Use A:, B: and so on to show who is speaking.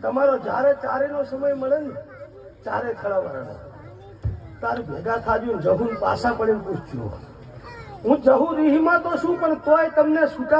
A: તમારો જ્યારે ચારેનો સમય મળે ને ચારે ખળાવાળાનો તારે ભેગા થાજો ને જહુન પાછા પડે પૂછજો. હું જહુ રીહમાં તો શું, પણ તોય તમને છૂટા